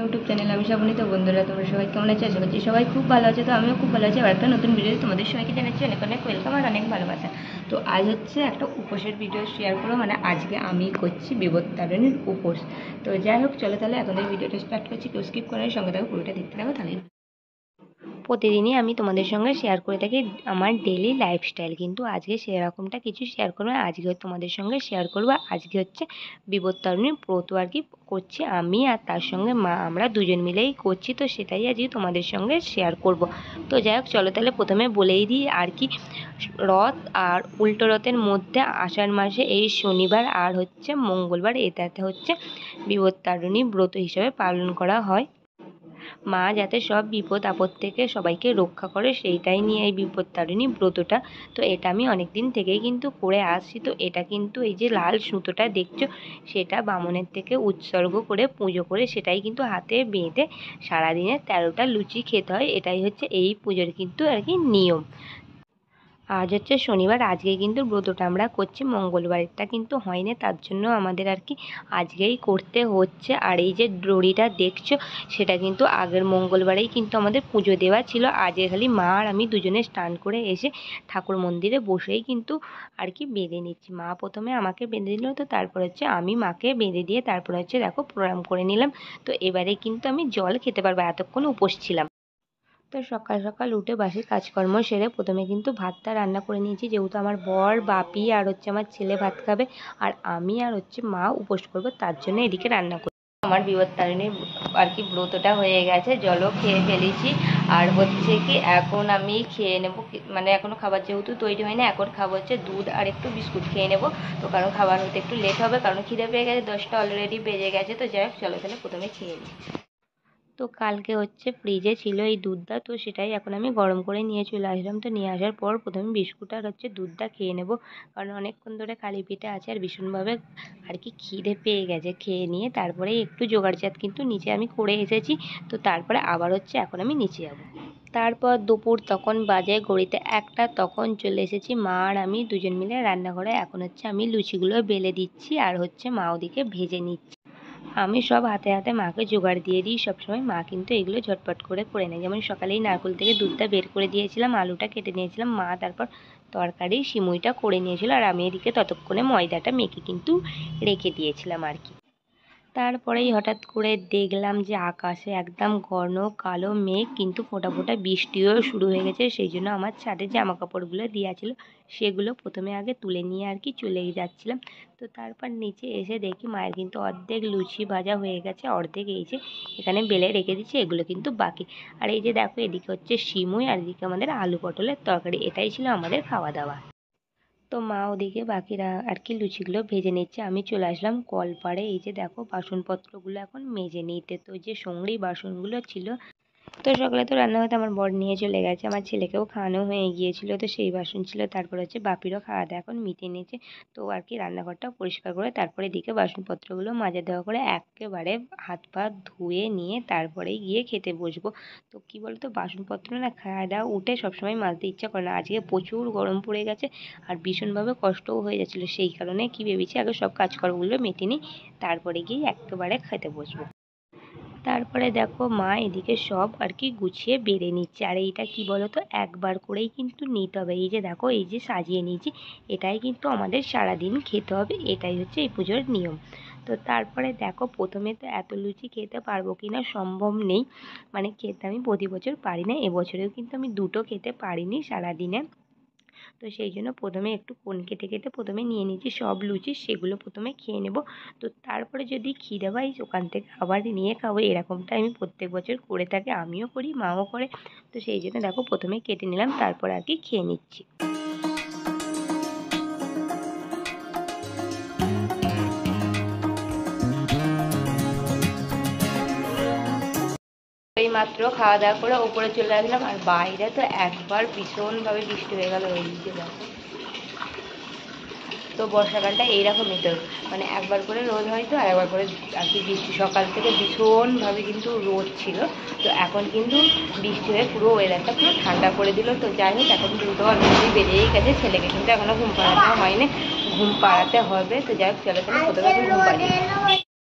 YouTube channel আমি শ্রাবণী। তো বন্ধুরা তোমরা সবাই কেমন আছো? আশা করছি সবাই খুব ভালো আছে। তো আমিও খুব ভালো আছি। আর একটা নতুন ভিডিও তোমাদের সবাইকে জানাচ্ছি অনেক অনেক ওয়েলকাম আর অনেক ভালোবাসা। তো আজ হচ্ছে একটা উপোসের ভিডিও শেয়ার করবো, মানে আজকে আমি করছি বিপত্তারিণীর উপোস। তো যাই হোক, চলো তাহলে এখন এই ভিডিওটা স্টার্ট করছি। কেউ স্কিপ করার সঙ্গে থাকো, পুরোটা দেখতে থাকো তাহলে। প্রতিদিনই আমি তোমাদের সঙ্গে শেয়ার করে থাকি আমার ডেলি লাইফস্টাইল, কিন্তু আজকে সেরকমটা কিছু শেয়ার করবো না। আজকে তোমাদের সঙ্গে শেয়ার করবো আজকে হচ্ছে বিপত্তারিণীর ব্রত আর কি করছি আমি আর তার সঙ্গে মা, আমরা দুজন মিলেই করছি। তো সেটাই আজকে তোমাদের সঙ্গে শেয়ার করব। তো যাই হোক, চলো তাহলে প্রথমে বলেই দিই আর কি, রথ আর উল্টো রথের মধ্যে আষাঢ় মাসে এই শনিবার আর হচ্ছে মঙ্গলবার এটাতে হচ্ছে বিপত্তারিণী ব্রত হিসাবে পালন করা হয়। মা যাতে সব বিপদ আপদ থেকে সবাইকে রক্ষা করে সেইটাই নিয়ে এই বিপত্তারিণী ব্রতটা। তো এটা আমি অনেক দিন থেকেই কিন্তু করে আসছি। তো এটা কিন্তু এই যে লাল সুতোটা দেখছো, সেটা বামনের থেকে উৎসর্গ করে পুজো করে সেটাই কিন্তু হাতে বেঁধে সারাদিনে 13টা লুচি খেতে হয়। এটাই হচ্ছে এই পুজোর কিন্তু আর কি নিয়ম। আজ হচ্ছে শনিবার, আজকে কিন্তু ব্রতটা আমরা করছি, মঙ্গলবারটা কিন্তু হয়নি, তার জন্য আমাদের আর কি আজকেই করতে হচ্ছে। আর এই যে দড়িটা দেখছো, সেটা কিন্তু আগের মঙ্গলবারেই কিন্তু আমাদের পুজো দেওয়া ছিল। আজকে খালি মা আর আমি দুজনে স্নান করে এসে ঠাকুর মন্দিরে বসেই কিন্তু আর কি বেঁধে নিচ্ছি। মা প্রথমে আমাকে বেঁধে দিল, তো তারপর হচ্ছে আমি মাকে বেঁধে দিয়ে তারপর হচ্ছে দেখো প্রণাম করে নিলাম। তো এবারে কিন্তু আমি জল খেতে পারবো, এতক্ষণ উপোস ছিলাম। তো সকাল সকাল উঠে বাসি কাজকর্ম সেরে প্রথমে কিন্তু ভাতটা রান্না করে নিয়েছি, যেহেতু আমার বর বাপি আর হচ্ছে আমার ছেলে ভাত খাবে আর আমি আর হচ্ছে মা উপোস করবো, তার জন্য এদিকে রান্না করি। আমার বিপত্তারিণীর আর কি ব্রতটা হয়ে গেছে, জলও খেয়ে ফেলেছি। আর হচ্ছে কি এখন আমি খেয়ে নেবো, মানে এখনো খাবার যেহেতু তৈরি হয়নি, এখন খাবো হচ্ছে দুধ আর একটু বিস্কুট খেয়ে নেবো। তো কারণ খাবার হতে একটু লেট হবে, কারণ খিদে পেয়ে গেছে, 10টা অলরেডি বেজে গেছে। তো যাই হোক, চলো তাহলে প্রথমে খেয়ে নিই। তো কালকে হচ্ছে ফ্রিজে ছিল এই দুধটা, তো সেটাই এখন আমি গরম করে নিয়ে চলে আসলাম। তো নিয়ে আসার পর প্রথমে বিস্কুট আর হচ্ছে দুধটা খেয়ে নেব, কারণ অনেকক্ষণ ধরে খালি পেটে আছে আর ভীষণভাবে আর কি খিদে পেয়ে গেছে। খেয়ে নিয়ে তারপরে একটু জোগাড়জাত কিন্তু নিচে আমি করে এসেছি। তো তারপরে আবার হচ্ছে এখন আমি নিচে যাব। তারপর দুপুর তখন বাজে ঘড়িতে 1টা, তখন চলে এসেছি মা আর আমি দুজন মিলে রান্নাঘরে। এখন হচ্ছে আমি লুচিগুলো বেলে দিচ্ছি আর হচ্ছে মা ওদিকে ভেজে নিচ্ছি। আমি সব হাতে হাতে মাকে জোগাড় দিয়ে দিই সবসময়, মা কিন্তু এগুলো ঝটপট করে করে নেয়। যেমন সকালেই নারকেল থেকে দুধটা বের করে দিয়েছিলাম, আলুটা কেটে নিয়েছিলাম, মা তারপর তরকারি সিমুইটা করে নিয়েছিল আর আমি এদিকে ততক্ষণে ময়দাটা মেখে কিন্তু রেখে দিয়েছিলাম আর কি। তারপরেই হঠাৎ করে দেখলাম যে আকাশে একদম ঘন কালো মেঘ, কিন্তু ফোঁটা ফোঁটা বৃষ্টিও শুরু হয়ে গেছে। সেই জন্য আমার ছাদে জামা কাপড়গুলো দেওয়া ছিল, সেগুলো প্রথমে আগে তুলে নিয়ে আর কি চলে যাচ্ছিলাম। তো তারপর নিচে এসে দেখি মায়ের কিন্তু অর্ধেক লুচি ভাজা হয়ে গেছে, অর্ধেক এই যে এখানে বেলে রেখে দিচ্ছি, এগুলো কিন্তু বাকি। আর এই যে দেখো, এদিকে হচ্ছে সিমুই আর এদিকে আমাদের আলু পটলের তরকারি, এটাই ছিল আমাদের খাওয়া দাওয়া। তো মা ওদিকে বাকিরা আর কি লুচিগুলো ভেজে নিচ্ছে, আমি চলে আসলাম কলপাড়ে। এই যে দেখো বাসনপত্রগুলো এখন মেজে নিতে। তো যে সঙ্গী বাসনগুলো ছিল, তো সকালে তো রান্না হতে আমার বর নিয়ে চলে গেছে, আমার ছেলেকেও খাওয়ানো হয়ে গিয়েছিল, তো সেই বাসন ছিল। তারপর হচ্ছে বাপিরও খাওয়া দাওয়া এখন মিটিয়ে নিয়েছে। তো আর কি রান্নাঘরটা পরিষ্কার করে তারপরে এদিকে বাসনপত্রগুলো মাজা দেওয়া করে একেবারে হাত পা ধুয়ে নিয়ে তারপরে গিয়ে খেতে বসবো। তো কি বলতো, বাসনপত্র না খাওয়া দাওয়া উঠে সবসময় মাজতে ইচ্ছা করে না। আজকে প্রচুর গরম পড়ে গেছে আর ভীষণভাবে কষ্টও হয়ে যাচ্ছিলো, সেই কারণে কি ভেবেছি আগে সব কাজকর্মগুলো মেটে নিই, তারপরে গিয়ে একেবারে খেতে বসবো। তারপরে দেখো মা এদিকে সব আর কি গুছিয়ে বেড়ে নিচ্ছে। আর এইটা কি বলো তো, একবার করেই কিন্তু নিতে হবে। এই যে দেখো, এই যে সাজিয়ে নিয়েছি, এটাই কিন্তু আমাদের সারাদিন খেতে হবে, এটাই হচ্ছে এই পুজোর নিয়ম। তো তারপরে দেখো, প্রথমে তো এত লুচি খেতে পারবো কি না সম্ভব নেই, মানে খেতে আমি প্রতি বছর পারি না, এবছরেও কিন্তু আমি দুটো খেতে পারিনি সারাদিনে। তো সেই জন্য প্রথমে একটু কোণ কেটে কেটে প্রথমে নিয়ে নিয়েছি সব লুচি, সেগুলো প্রথমে খেয়ে নেব। তো তারপরে যদি খিদে পাই ওখান থেকে আবার নিয়ে খাবো, এরকমটা আমি প্রত্যেক বছর করে থাকি, আমিও করি মাও করে। তো সেই জন্য দেখো প্রথমে কেটে নিলাম, তারপর আর কি খেয়ে নিচ্ছি। এই মাত্র খাওয়া দাওয়া করে উপরে চলে আসলাম, আর বাইরে তো একবার ভীষণভাবে বৃষ্টি হয়ে গেল, ওই যে দেখো। তো বর্ষাকালটা এইরকমই তো, মানে একবার করে রোদ হয় তো আর একবার করে আর কি বৃষ্টি। সকাল থেকে ভীষণভাবে কিন্তু রোদ ছিল, তো এখন কিন্তু বৃষ্টি হয়ে পুরো ওয়েদারটা পুরো ঠান্ডা করে দিল। তো যাই হোক, এখন দুটো অলরেডি বেরিয়েই গেছে, ছেলেকে কিন্তু এখনও ঘুম পাড়াতে হয়নি, ঘুম পাড়াতে হবে। তো যাই হোক, চলে তাহলে প্রথমে ঘুম পাড়িয়ে।